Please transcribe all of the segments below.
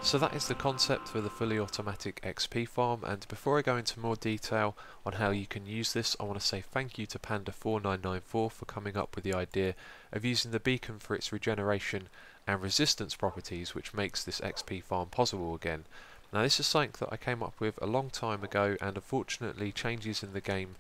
So that is the concept for the fully automatic XP farm, and before I go into more detail on how you can use this, I want to say thank you to Panda 4994 for coming up with the idea of using the beacon for its regeneration and resistance properties, which makes this XP farm possible again. Now this is something that I came up with a long time ago, and unfortunately changes in the game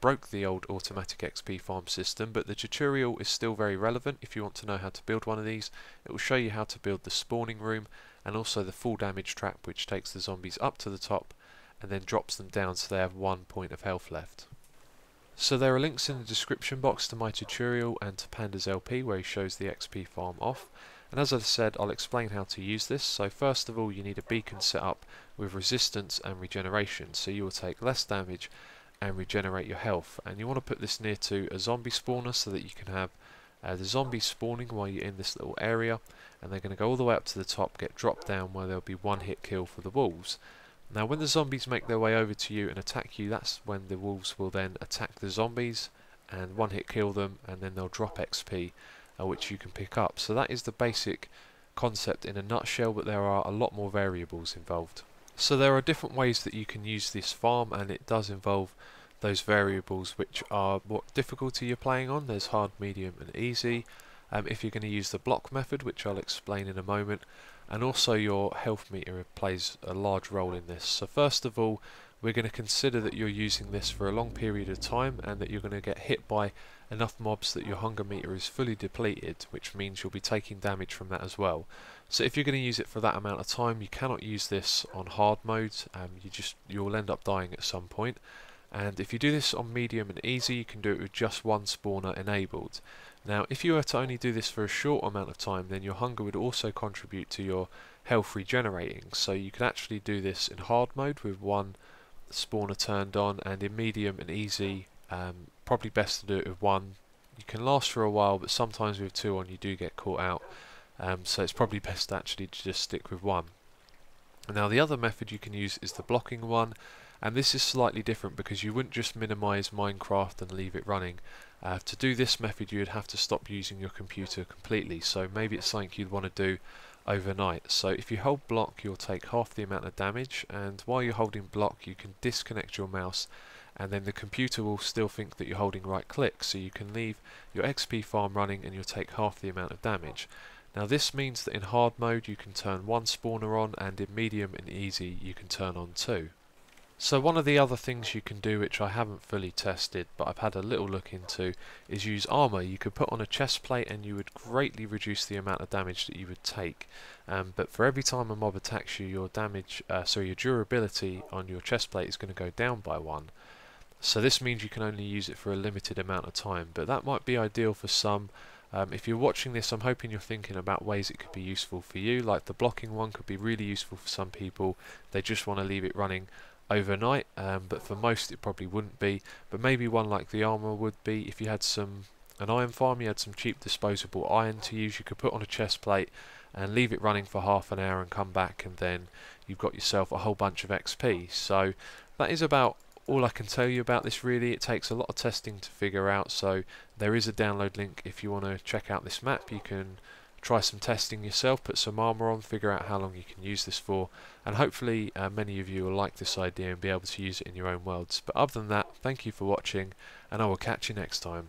broke the old automatic XP farm system, but the tutorial is still very relevant if you want to know how to build one of these. It will show you how to build the spawning room and also the full damage trap, which takes the zombies up to the top and then drops them down so they have 1 point of health left. So there are links in the description box to my tutorial and to Panda's LP where he shows the XP farm off. And as I said, I'll explain how to use this. So first of all, you need a beacon set up with resistance and regeneration, so you will take less damage and regenerate your health. And you want to put this near to a zombie spawner so that you can have the zombies spawning while you're in this little area, and they're going to go all the way up to the top, get dropped down where there'll be one hit kill for the wolves. Now when the zombies make their way over to you and attack you, that's when the wolves will then attack the zombies and one hit kill them, and then they'll drop XP which you can pick up. So that is the basic concept in a nutshell, but there are a lot more variables involved. So there are different ways that you can use this farm, and it does involve those variables which are what difficulty you're playing on. There's hard, medium and easy. If you're going to use the block method, which I'll explain in a moment, and also your health meter plays a large role in this. So first of all, we're going to consider that you're using this for a long period of time and that you're going to get hit by enough mobs that your hunger meter is fully depleted, which means you'll be taking damage from that as well. So if you're going to use it for that amount of time, you cannot use this on hard mode. You'll end up dying at some point. And if you do this on medium and easy, you can do it with just one spawner enabled. Now if you were to only do this for a short amount of time, then your hunger would also contribute to your health regenerating. So you could actually do this in hard mode with one spawner turned on, and in medium and easy probably best to do it with one. You can last for a while, but sometimes with two on you do get caught out, so it's probably best actually to just stick with one. Now the other method you can use is the blocking one, and this is slightly different because you wouldn't just minimize Minecraft and leave it running. To do this method you would have to stop using your computer completely, so maybe it's something you'd want to do overnight. So if you hold block, you'll take half the amount of damage, and while you're holding block you can disconnect your mouse, and then the computer will still think that you're holding right click, so you can leave your XP farm running and you'll take half the amount of damage. Now this means that in hard mode you can turn one spawner on, and in medium and easy you can turn on two. So one of the other things you can do, which I haven't fully tested but I've had a little look into, is use armor. You could put on a chest plate and you would greatly reduce the amount of damage that you would take. But for every time a mob attacks you, your your durability on your chest plate is going to go down by 1. So this means you can only use it for a limited amount of time, but that might be ideal for some. If you're watching this, I'm hoping you're thinking about ways it could be useful for you. Like the blocking one could be really useful for some people. They just want to leave it running overnight, but for most it probably wouldn't be. But maybe one like the armor would be. If you had an iron farm, you had some cheap disposable iron to use, you could put on a chest plate and leave it running for half an hour and come back, and then you've got yourself a whole bunch of XP. So that is about all I can tell you about this really. It takes a lot of testing to figure out, so there is a download link if you want to check out this map. You can try some testing yourself, put some armor on, figure out how long you can use this for, and hopefully many of you will like this idea and be able to use it in your own worlds. But other than that, thank you for watching, and I will catch you next time.